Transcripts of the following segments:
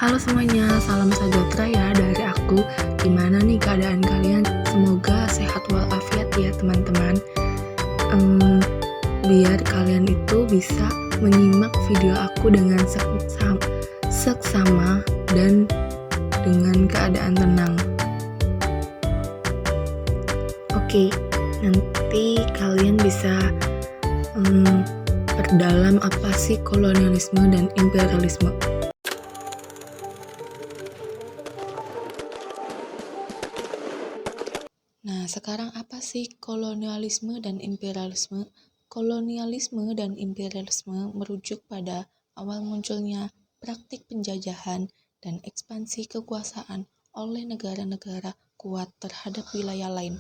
Halo semuanya, salam sejahtera ya dari aku. Gimana nih keadaan kalian? Semoga sehat walafiat ya teman-teman. Biar kalian itu bisa menyimak video aku dengan seksama dan dengan keadaan tenang. Oke, nanti kalian bisa perdalam apa sih kolonialisme dan imperialisme. Nah, sekarang apa sih kolonialisme dan imperialisme? Kolonialisme dan imperialisme merujuk pada awal munculnya praktik penjajahan dan ekspansi kekuasaan oleh negara-negara kuat terhadap wilayah lain.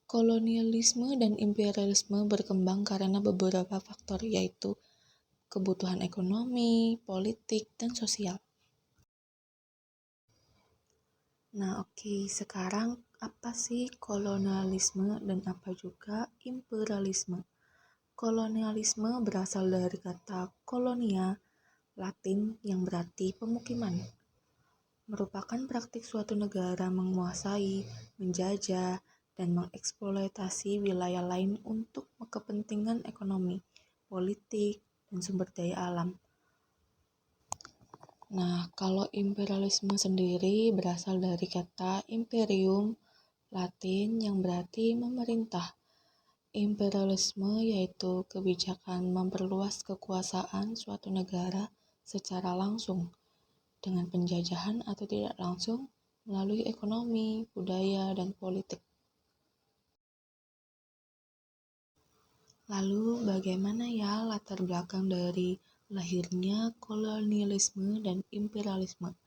Kolonialisme dan imperialisme berkembang karena beberapa faktor, yaitu kebutuhan ekonomi, politik, dan sosial. Nah, oke, sekarang apa sih kolonialisme dan apa juga imperialisme? Kolonialisme berasal dari kata kolonia, Latin yang berarti pemukiman. Merupakan praktik suatu negara menguasai, menjajah, dan mengeksploitasi wilayah lain untuk kepentingan ekonomi, politik, dan sumber daya alam. Nah, kalau imperialisme sendiri berasal dari kata imperium, Latin yang berarti memerintah. Imperialisme yaitu kebijakan memperluas kekuasaan suatu negara secara langsung dengan penjajahan atau tidak langsung melalui ekonomi, budaya, dan politik. Lalu bagaimana ya latar belakang dari lahirnya kolonialisme dan imperialisme?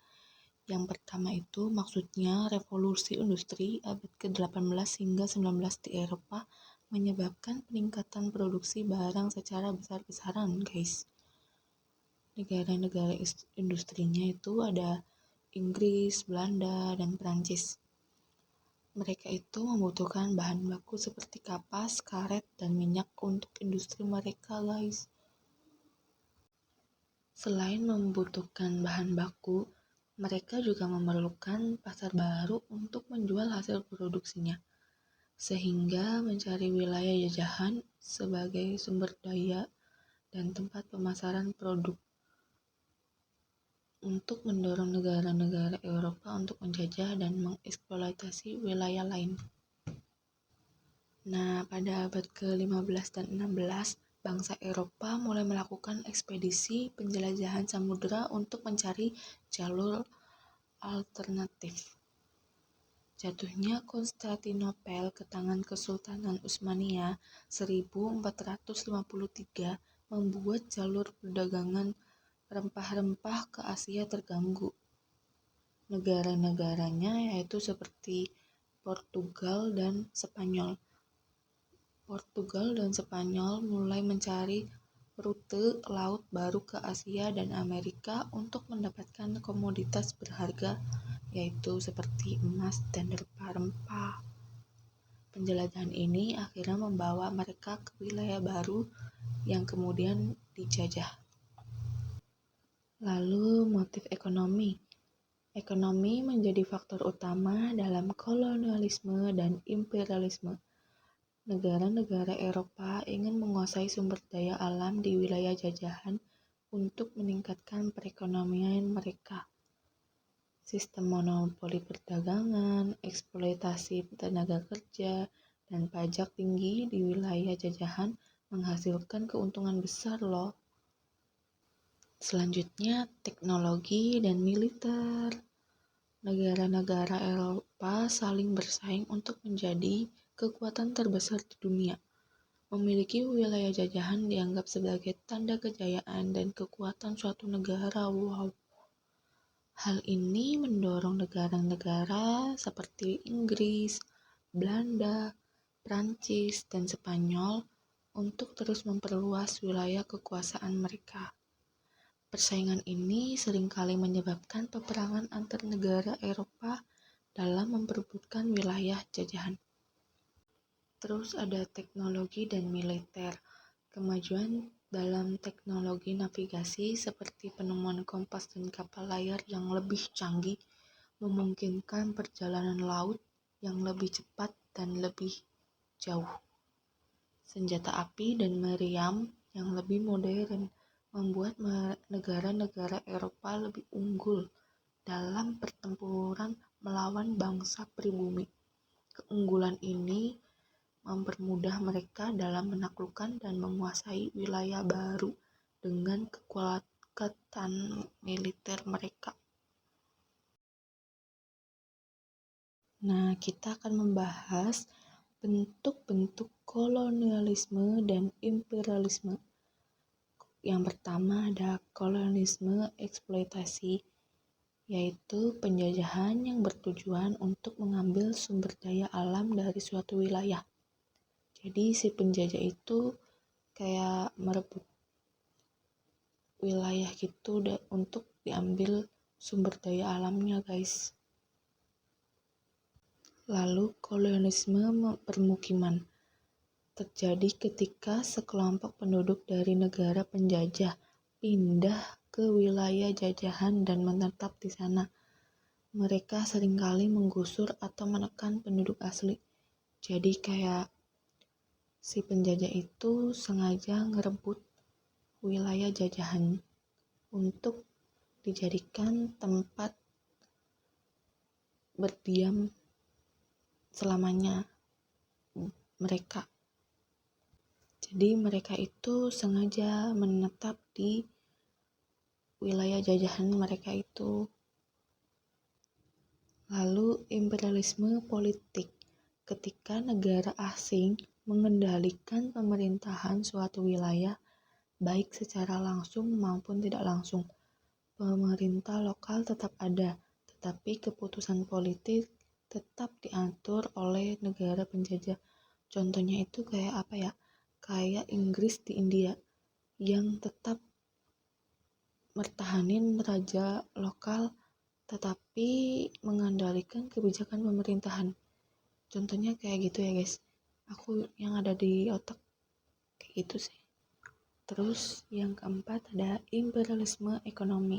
Yang pertama itu maksudnya revolusi industri abad ke-18 hingga 19 di Eropa menyebabkan peningkatan produksi barang secara besar-besaran, guys. Negara-negara industrinya itu ada Inggris, Belanda, dan Perancis. Mereka itu membutuhkan bahan baku seperti kapas, karet, dan minyak untuk industri mereka, guys. Selain membutuhkan bahan baku, mereka juga memerlukan pasar baru untuk menjual hasil produksinya, sehingga mencari wilayah jajahan sebagai sumber daya dan tempat pemasaran produk untuk mendorong negara-negara Eropa untuk menjajah dan mengeksploitasi wilayah lain. Nah, pada abad ke-15 dan 16, bangsa Eropa mulai melakukan ekspedisi penjelajahan samudera untuk mencari jalur alternatif. Jatuhnya Konstantinopel ke tangan Kesultanan Utsmaniyah 1453 membuat jalur perdagangan rempah-rempah ke Asia terganggu. Negara-negaranya yaitu seperti Portugal dan Spanyol. Portugal dan Spanyol mulai mencari rute laut baru ke Asia dan Amerika untuk mendapatkan komoditas berharga yaitu seperti emas dan rempah-rempah. Penjelajahan ini akhirnya membawa mereka ke wilayah baru yang kemudian dijajah. Lalu motif ekonomi. Ekonomi menjadi faktor utama dalam kolonialisme dan imperialisme. Negara-negara Eropa ingin menguasai sumber daya alam di wilayah jajahan untuk meningkatkan perekonomian mereka. Sistem monopoli perdagangan, eksploitasi tenaga kerja, dan pajak tinggi di wilayah jajahan menghasilkan keuntungan besar loh. Selanjutnya, teknologi dan militer. Negara-negara Eropa saling bersaing untuk menjadi kekuatan terbesar di dunia. Memiliki wilayah jajahan dianggap sebagai tanda kejayaan dan kekuatan suatu negara. Wow. Hal ini mendorong negara-negara seperti Inggris, Belanda, Prancis, dan Spanyol untuk terus memperluas wilayah kekuasaan mereka. Persaingan ini seringkali menyebabkan peperangan antar negara Eropa dalam memperebutkan wilayah jajahan. Terus ada teknologi dan militer. Kemajuan dalam teknologi navigasi seperti penemuan kompas dan kapal layar yang lebih canggih memungkinkan perjalanan laut yang lebih cepat dan lebih jauh. Senjata api dan meriam yang lebih modern membuat negara-negara Eropa lebih unggul dalam pertempuran melawan bangsa pribumi. Keunggulan ini mempermudah mereka dalam menaklukkan dan menguasai wilayah baru dengan kekuatan militer mereka. Nah, kita akan membahas bentuk-bentuk kolonialisme dan imperialisme. Yang pertama ada kolonialisme eksploitasi, yaitu penjajahan yang bertujuan untuk mengambil sumber daya alam dari suatu wilayah. Jadi si penjajah itu kayak merebut wilayah gitu untuk diambil sumber daya alamnya, guys. Lalu kolonialisme permukiman terjadi ketika sekelompok penduduk dari negara penjajah pindah ke wilayah jajahan dan menetap di sana. Mereka seringkali menggusur atau menekan penduduk asli. Jadi kayak si penjajah itu sengaja ngerebut wilayah jajahan untuk dijadikan tempat berdiam selamanya mereka. Jadi mereka itu sengaja menetap di wilayah jajahan mereka itu. Lalu imperialisme politik, ketika negara asing mengendalikan pemerintahan suatu wilayah, baik secara langsung maupun tidak langsung. Pemerintah lokal tetap ada, tetapi keputusan politik tetap diatur oleh negara penjajah. Contohnya itu kayak apa ya? Kayak Inggris di India yang tetap mertahanin raja lokal tetapi mengandalkan kebijakan pemerintahan. Contohnya kayak gitu ya guys. Aku yang ada di otak kayak gitu sih. Terus yang keempat ada imperialisme ekonomi.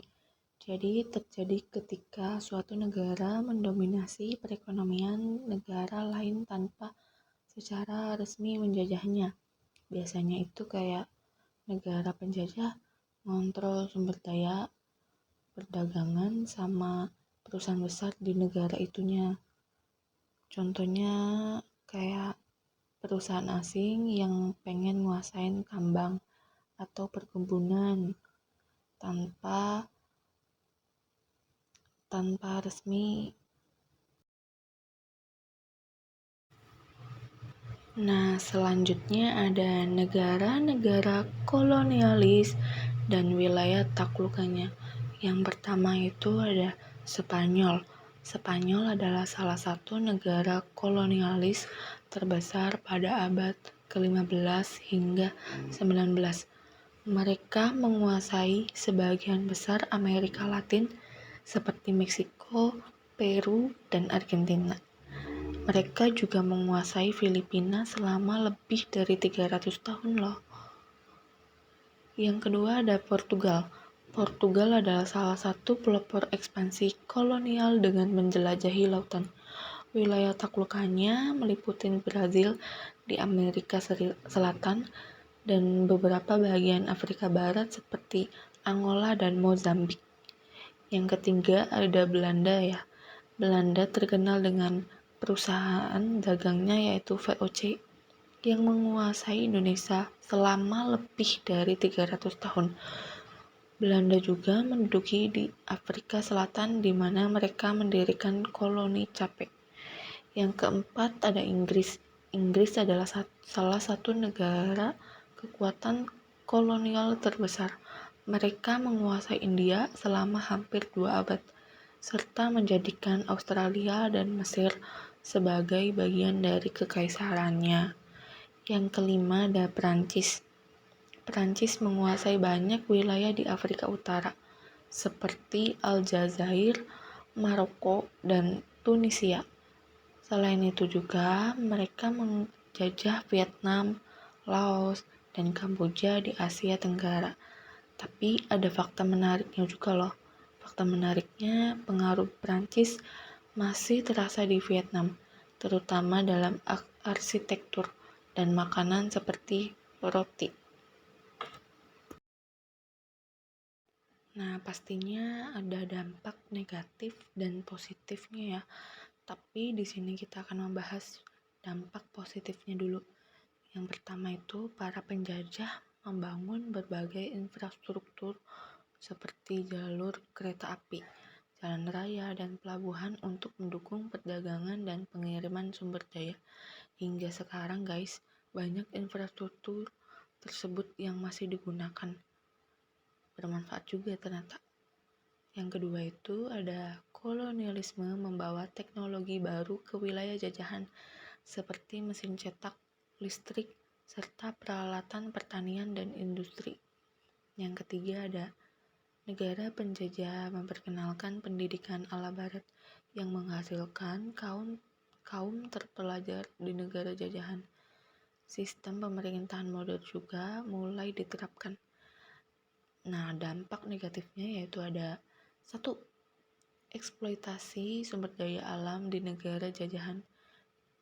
Jadi terjadi ketika suatu negara mendominasi perekonomian negara lain tanpa secara resmi menjajahnya. Biasanya itu kayak negara penjajah ngontrol sumber daya perdagangan sama perusahaan besar di negara itunya. Contohnya kayak perusahaan asing yang pengen nguasain tambang atau perkebunan tanpa resmi. Nah, selanjutnya ada negara-negara kolonialis dan wilayah taklukannya. Yang pertama itu ada Spanyol. Spanyol adalah salah satu negara kolonialis terbesar pada abad ke-15 hingga 19. Mereka menguasai sebagian besar Amerika Latin seperti Meksiko, Peru, dan Argentina. Mereka juga menguasai Filipina selama lebih dari 300 tahun loh. Yang kedua ada Portugal. Portugal adalah salah satu pelopor ekspansi kolonial dengan menjelajahi lautan. Wilayah taklukannya meliputi Brazil di Amerika Selatan dan beberapa bagian Afrika Barat seperti Angola dan Mozambik. Yang ketiga ada Belanda ya. Belanda terkenal dengan perusahaan dagangnya yaitu VOC yang menguasai Indonesia selama lebih dari 300 tahun. Belanda juga menduduki di Afrika Selatan di mana mereka mendirikan koloni Cape. Yang keempat ada Inggris. Inggris adalah salah satu negara kekuatan kolonial terbesar. Mereka menguasai India selama hampir 2 abad, serta menjadikan Australia dan Mesir sebagai bagian dari kekaisarannya. Yang kelima ada Perancis. Perancis menguasai banyak wilayah di Afrika Utara, seperti Aljazair, Maroko, dan Tunisia. Selain itu juga, mereka menjajah Vietnam, Laos, dan Kamboja di Asia Tenggara. Tapi ada fakta menariknya juga loh. Fakta menariknya, pengaruh Prancis masih terasa di Vietnam, terutama dalam arsitektur dan makanan seperti roti. Nah, pastinya ada dampak negatif dan positifnya ya. Tapi di sini kita akan membahas dampak positifnya dulu. Yang pertama itu, para penjajah membangun berbagai infrastruktur seperti jalur kereta api, jalan raya, dan pelabuhan untuk mendukung perdagangan dan pengiriman sumber daya. Hingga sekarang guys, banyak infrastruktur tersebut yang masih digunakan. Bermanfaat juga ternyata. Yang kedua itu ada kolonialisme membawa teknologi baru ke wilayah jajahan seperti mesin cetak, listrik, serta peralatan pertanian dan industri. Yang ketiga ada negara penjajah memperkenalkan pendidikan ala barat yang menghasilkan kaum terpelajar di negara jajahan. Sistem pemerintahan modern juga mulai diterapkan. Nah, dampak negatifnya yaitu ada 1. Eksploitasi sumber daya alam di negara jajahan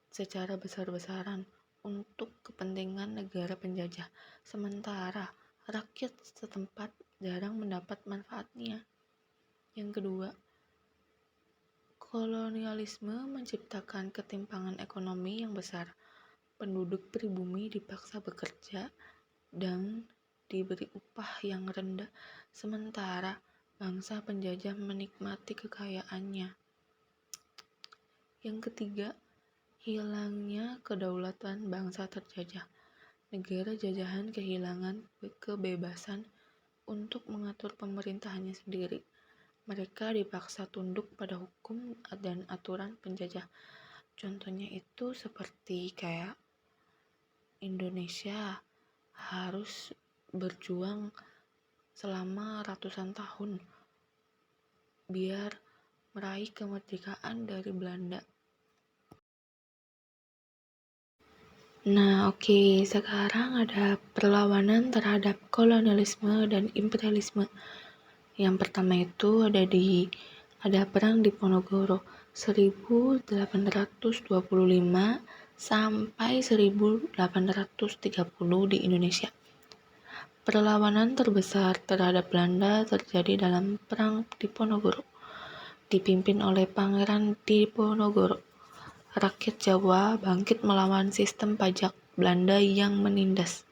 secara besar-besaran untuk kepentingan negara penjajah, sementara rakyat setempat jarang mendapat manfaatnya. Yang kedua, kolonialisme menciptakan ketimpangan ekonomi yang besar. Penduduk pribumi dipaksa bekerja dan diberi upah yang rendah, sementara bangsa penjajah menikmati kekayaannya. Yang ketiga, hilangnya kedaulatan bangsa terjajah. Negara jajahan kehilangan kebebasan untuk mengatur pemerintahannya sendiri. Mereka dipaksa tunduk pada hukum dan aturan penjajah. Contohnya itu seperti kayak Indonesia harus berjuang selama ratusan tahun biar meraih kemerdekaan dari Belanda. Nah, oke, sekarang ada perlawanan terhadap kolonialisme dan imperialisme. Yang pertama itu ada perang di Ponorogo 1825 sampai 1830 di Indonesia. Perlawanan terbesar terhadap Belanda terjadi dalam Perang Diponegoro, dipimpin oleh Pangeran Diponegoro. Rakyat Jawa bangkit melawan sistem pajak Belanda yang menindas.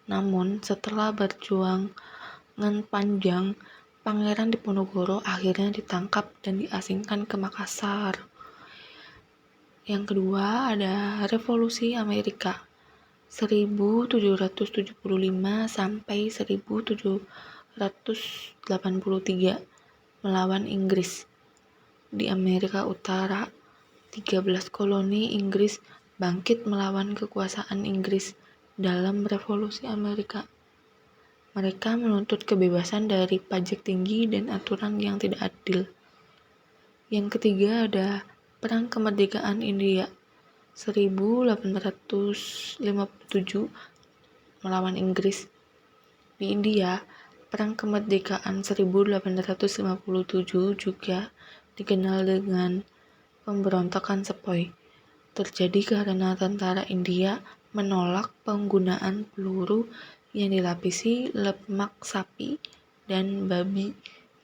Namun, setelah berjuangan panjang, Pangeran Diponegoro akhirnya ditangkap dan diasingkan ke Makassar. Yang kedua ada Revolusi Amerika 1775 sampai 1783 melawan Inggris. Di Amerika Utara, 13 koloni Inggris bangkit melawan kekuasaan Inggris dalam Revolusi Amerika. Mereka menuntut kebebasan dari pajak tinggi dan aturan yang tidak adil. Yang ketiga ada Perang Kemerdekaan India 1857 melawan Inggris. Di India, Perang Kemerdekaan 1857 juga dikenal dengan pemberontakan Sepoy. Terjadi karena tentara India menolak penggunaan peluru yang dilapisi lemak sapi dan babi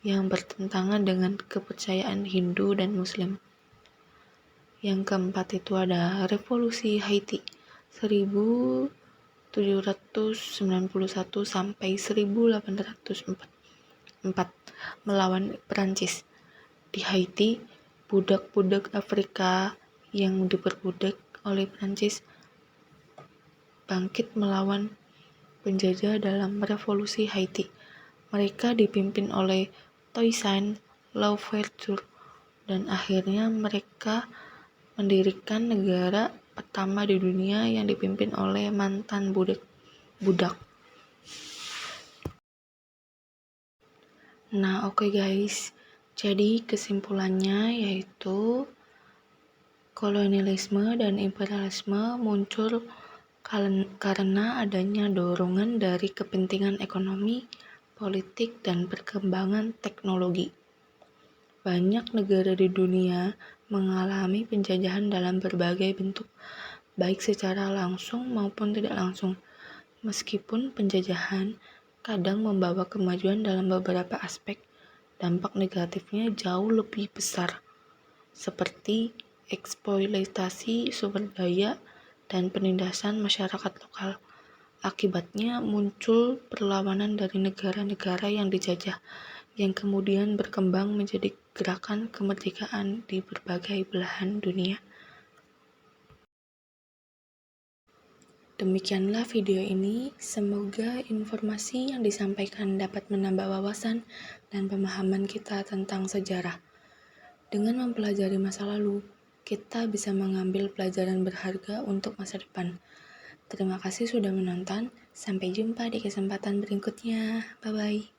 yang bertentangan dengan kepercayaan Hindu dan Muslim. Yang keempat itu ada Revolusi Haiti 1791 sampai 1804 melawan Perancis. Di Haiti, budak-budak Afrika yang diperbudak oleh Perancis bangkit melawan penjajah dalam Revolusi Haiti. Mereka dipimpin oleh Toussaint Louverture dan akhirnya mereka mendirikan negara pertama di dunia yang dipimpin oleh mantan budak. Nah, oke guys. Jadi kesimpulannya yaitu kolonialisme dan imperialisme muncul karena adanya dorongan dari kepentingan ekonomi, politik, dan perkembangan teknologi. Banyak negara di dunia mengalami penjajahan dalam berbagai bentuk, baik secara langsung maupun tidak langsung. Meskipun penjajahan kadang membawa kemajuan dalam beberapa aspek, dampak negatifnya jauh lebih besar, seperti eksploitasi sumber daya dan penindasan masyarakat lokal. Akibatnya muncul perlawanan dari negara-negara yang dijajah, yang kemudian berkembang menjadi gerakan kemerdekaan di berbagai belahan dunia. Demikianlah video ini, semoga informasi yang disampaikan dapat menambah wawasan dan pemahaman kita tentang sejarah. Dengan mempelajari masa lalu, kita bisa mengambil pelajaran berharga untuk masa depan. Terima kasih sudah menonton, sampai jumpa di kesempatan berikutnya. Bye-bye.